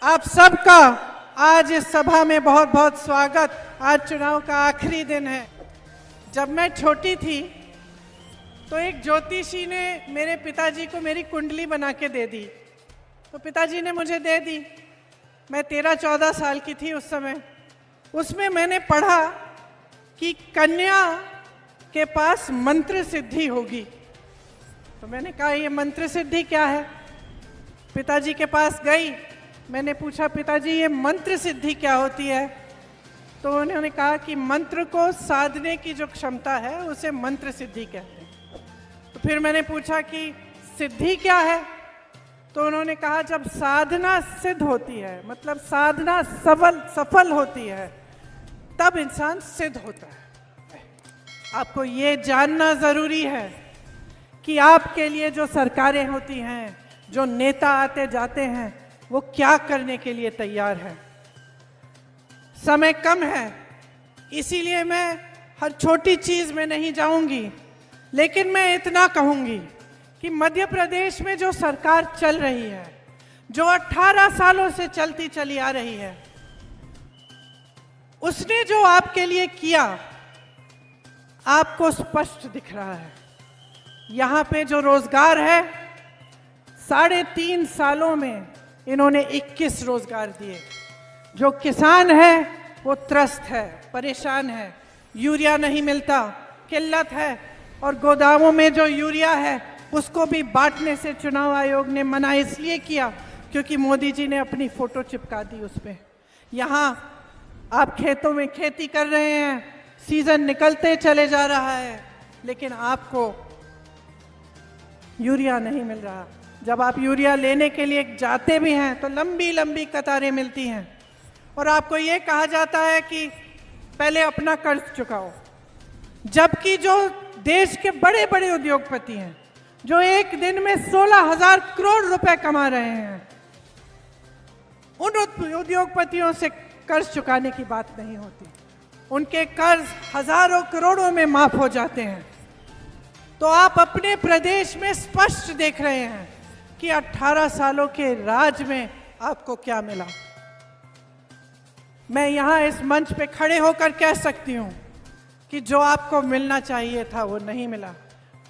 आप सबका आज इस सभा में बहुत बहुत स्वागत। आज चुनाव का आखिरी दिन है। जब मैं छोटी थी तो एक ज्योतिषी ने मेरे पिताजी को मेरी कुंडली बना के दे दी। तो पिताजी ने मुझे दे दी। मैं 13-14 साल की थी उस समय। उसमें मैंने पढ़ा कि कन्या के पास मंत्र सिद्धि होगी। तो मैंने कहा ये मंत्र सिद्धि क्या है? पिताजी के पास गई। मैंने पूछा पिताजी ये मंत्र सिद्धि क्या होती है? तो उन्होंने कहा कि मंत्र को साधने की जो क्षमता है उसे मंत्र सिद्धि कहते हैं। तो फिर मैंने पूछा कि सिद्धि क्या है? तो उन्होंने कहा जब साधना सिद्ध होती है, मतलब साधना सफल होती है, तब इंसान सिद्ध होता है। आपको ये जानना जरूरी है कि आपके लिए जो सरकारें होती हैं, जो नेता आते जाते हैं, वो क्या करने के लिए तैयार है। समय कम है, इसीलिए मैं हर छोटी चीज में नहीं जाऊंगी, लेकिन मैं इतना कहूंगी कि मध्य प्रदेश में जो सरकार चल रही है, जो 18 सालों से चलती चली आ रही है, उसने जो आपके लिए किया आपको स्पष्ट दिख रहा है। यहां पे जो रोजगार है, 3.5 सालों में इन्होंने 21 रोजगार दिए। जो किसान है वो त्रस्त है, परेशान है, यूरिया नहीं मिलता, किल्लत है, और गोदामों में जो यूरिया है उसको भी बांटने से चुनाव आयोग ने मना इसलिए किया क्योंकि मोदी जी ने अपनी फोटो चिपका दी उस पर। यहाँ आप खेतों में खेती कर रहे हैं, सीजन निकलते चले जा रहा है, लेकिन आपको यूरिया नहीं मिल रहा। जब आप यूरिया लेने के लिए जाते भी हैं तो लंबी लंबी कतारें मिलती हैं, और आपको ये कहा जाता है कि पहले अपना कर्ज चुकाओ। जबकि जो देश के बड़े बड़े उद्योगपति हैं, जो एक दिन में 16,000 करोड़ रुपए कमा रहे हैं, उन उद्योगपतियों से कर्ज चुकाने की बात नहीं होती। उनके कर्ज हजारों करोड़ों में माफ हो जाते हैं। तो आप अपने प्रदेश में स्पष्ट देख रहे हैं कि 18 सालों के राज में आपको क्या मिला। मैं यहां इस मंच पे खड़े होकर कह सकती हूं कि जो आपको मिलना चाहिए था वो नहीं मिला।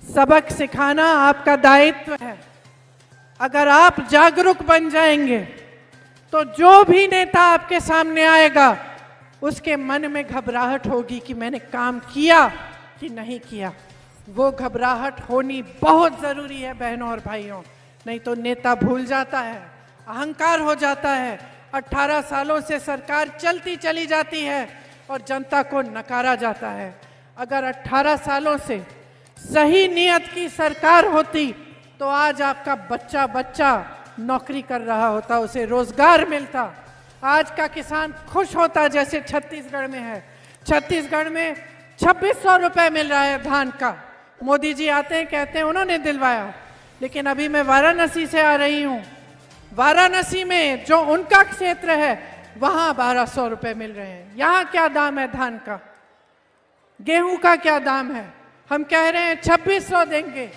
सबक सिखाना आपका दायित्व है। अगर आप जागरूक बन जाएंगे तो जो भी नेता आपके सामने आएगा उसके मन में घबराहट होगी कि मैंने काम किया कि नहीं किया। वो घबराहट होनी बहुत जरूरी है बहनों और भाइयों, नहीं तो नेता भूल जाता है, अहंकार हो जाता है। 18 सालों से सरकार चलती चली जाती है और जनता को नकारा जाता है। अगर 18 सालों से सही नियत की सरकार होती तो आज आपका बच्चा बच्चा नौकरी कर रहा होता, उसे रोजगार मिलता। आज का किसान खुश होता जैसे छत्तीसगढ़ में है। छत्तीसगढ़ में 2600 रुपए मिल रहा है धान का। मोदी जी आते हैं, कहते हैं उन्होंने दिलवाया, लेकिन अभी मैं वाराणसी से आ रही हूँ। वाराणसी में जो उनका क्षेत्र है वहां 1200 रुपए मिल रहे हैं। यहाँ क्या दाम है धान का, गेहूं का क्या दाम है? हम कह रहे हैं 2600 देंगे।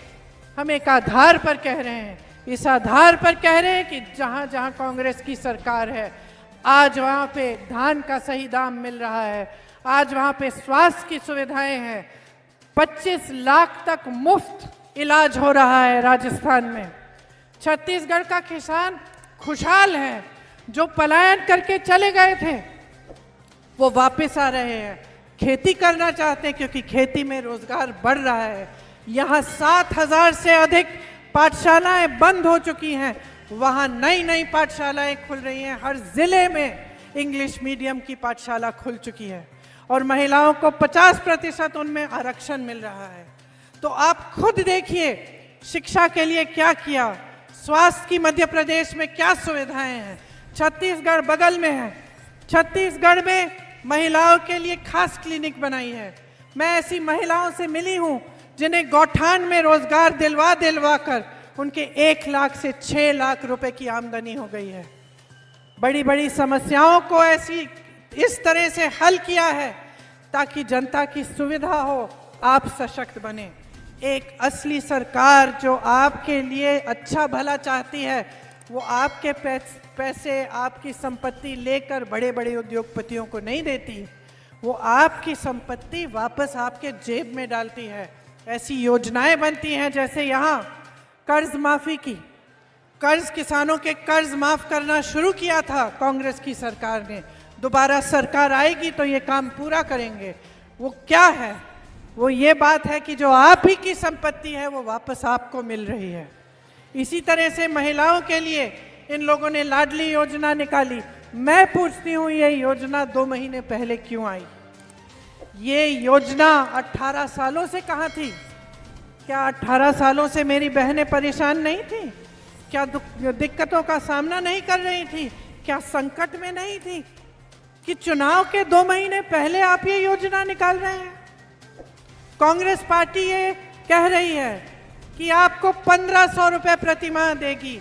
हम एक आधार पर कह रहे हैं, इस आधार पर कह रहे हैं कि जहां जहां कांग्रेस की सरकार है, आज वहां पे धान का सही दाम मिल रहा है। आज वहां पे स्वास्थ्य की सुविधाएं हैं। 25 लाख तक मुफ्त इलाज हो रहा है राजस्थान में। छत्तीसगढ़ का किसान खुशहाल है। जो पलायन करके चले गए थे वो वापस आ रहे हैं, खेती करना चाहते हैं क्योंकि खेती में रोजगार बढ़ रहा है। यहाँ 7,000 से अधिक पाठशालाएं बंद हो चुकी हैं, वहाँ नई नई पाठशालाएं खुल रही हैं। हर जिले में इंग्लिश मीडियम की पाठशाला खुल चुकी है और महिलाओं को 50% उनमें आरक्षण मिल रहा है। तो आप खुद देखिए शिक्षा के लिए क्या किया, स्वास्थ्य की मध्य प्रदेश में क्या सुविधाएं हैं। छत्तीसगढ़ बगल में है, छत्तीसगढ़ में महिलाओं के लिए खास क्लिनिक बनाई है। मैं ऐसी महिलाओं से मिली हूं जिन्हें गौठान में रोजगार दिलवा कर उनके 1 लाख से 6 लाख रुपए की आमदनी हो गई है। बड़ी बड़ी समस्याओं को इस तरह से हल किया है ताकि जनता की सुविधा हो, आप सशक्त बने। एक असली सरकार जो आपके लिए अच्छा भला चाहती है वो आपके पैसे, आपकी संपत्ति लेकर बड़े बड़े उद्योगपतियों को नहीं देती, वो आपकी संपत्ति वापस आपके जेब में डालती है। ऐसी योजनाएं बनती हैं, जैसे यहाँ कर्ज माफी की, कर्ज, किसानों के कर्ज माफ करना शुरू किया था कांग्रेस की सरकार ने। दोबारा सरकार आएगी तो ये काम पूरा करेंगे। वो क्या है? वो ये बात है कि जो आप ही की संपत्ति है वो वापस आपको मिल रही है। इसी तरह से महिलाओं के लिए इन लोगों ने लाडली योजना निकाली। मैं पूछती हूँ, ये योजना 2 महीने पहले क्यों आई? ये योजना 18 सालों से कहाँ थी? क्या 18 सालों से मेरी बहनें परेशान नहीं थी? क्या दिक्कतों का सामना नहीं कर रही थी? क्या संकट में नहीं थी कि चुनाव के 2 महीने पहले आप ये योजना निकाल रहे हैं? कांग्रेस पार्टी ये कह रही है कि आपको 1500 रुपए प्रति माह देगी।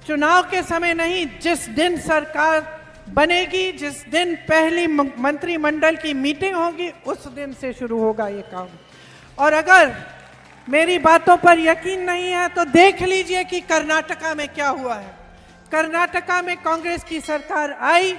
चुनाव के समय नहीं, जिस दिन सरकार बनेगी, जिस दिन पहली मंत्रिमंडल की मीटिंग होगी, उस दिन से शुरू होगा ये काम। और अगर मेरी बातों पर यकीन नहीं है तो देख लीजिए कि कर्नाटका में क्या हुआ है। कर्नाटका में कांग्रेस की सरकार आई,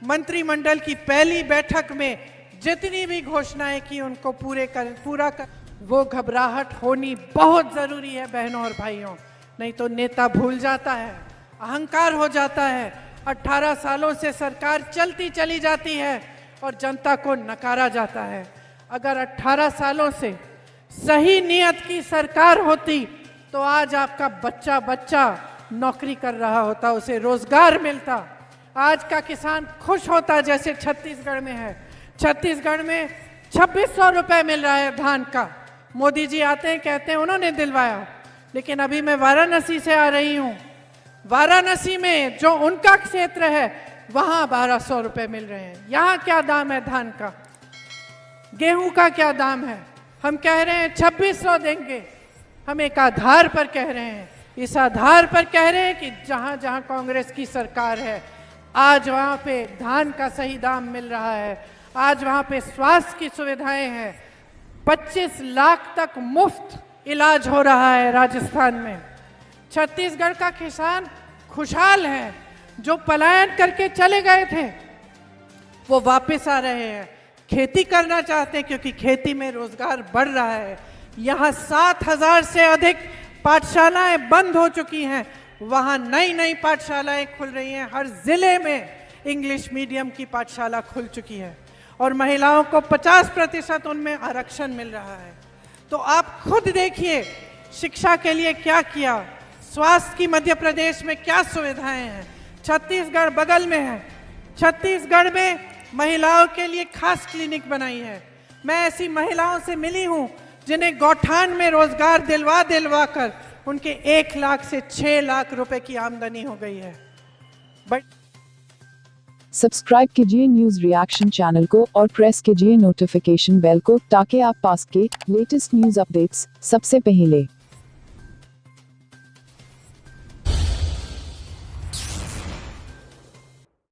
मंत्रिमंडल की पहली बैठक में जितनी भी घोषणाएं की उनको पूरा कर। वो घबराहट होनी बहुत जरूरी है बहनों और भाइयों, नहीं तो नेता भूल जाता है, अहंकार हो जाता है। 18 सालों से सरकार चलती चली जाती है और जनता को नकारा जाता है। अगर 18 सालों से सही नियत की सरकार होती तो आज आपका बच्चा बच्चा नौकरी कर रहा होता, उसे रोजगार मिलता। आज का किसान खुश होता, जैसे छत्तीसगढ़ में है। छत्तीसगढ़ में 2600 रुपए मिल रहा है धान का। मोदी जी आते हैं, कहते हैं उन्होंने दिलवाया, लेकिन अभी मैं वाराणसी से आ रही हूँ। वाराणसी में जो उनका क्षेत्र है वहां 1200 रुपए मिल रहे हैं। यहाँ क्या दाम है धान का? गेहूं का क्या दाम है? हम कह रहे हैं 2600 देंगे। हम एक आधार पर कह रहे हैं, इस आधार पर कह रहे हैं कि जहां जहां कांग्रेस की सरकार है आज वहां पे धान का सही दाम मिल रहा है, आज वहां पे स्वास्थ्य की सुविधाएं हैं। 25 लाख तक मुफ्त इलाज हो रहा है राजस्थान में। छत्तीसगढ़ का किसान खुशहाल है। जो पलायन करके चले गए थे वो वापस आ रहे हैं, खेती करना चाहते हैं, क्योंकि खेती में रोजगार बढ़ रहा है। यहाँ 7000 से अधिक पाठशालाएं बंद हो चुकी हैं, वहाँ नई नई पाठशालाएं खुल रही हैं। हर जिले में इंग्लिश मीडियम की पाठशाला खुल चुकी है और महिलाओं को 50% उनमें आरक्षण मिल रहा है। तो आप खुद देखिए शिक्षा के लिए क्या किया, स्वास्थ्य की मध्य प्रदेश में क्या सुविधाएं हैं। छत्तीसगढ़ बगल में है, छत्तीसगढ़ में महिलाओं के लिए खास क्लिनिक बनाई है। मैं ऐसी महिलाओं से मिली हूं जिन्हें गौठान में रोजगार दिलवा कर उनके 1 लाख से 6 लाख रुपए की आमदनी हो गई है। सब्सक्राइब कीजिए न्यूज रिएक्शन चैनल को और प्रेस कीजिए नोटिफिकेशन बेल को, ताकि आप पास के लेटेस्ट न्यूज अपडेट्स सबसे पहले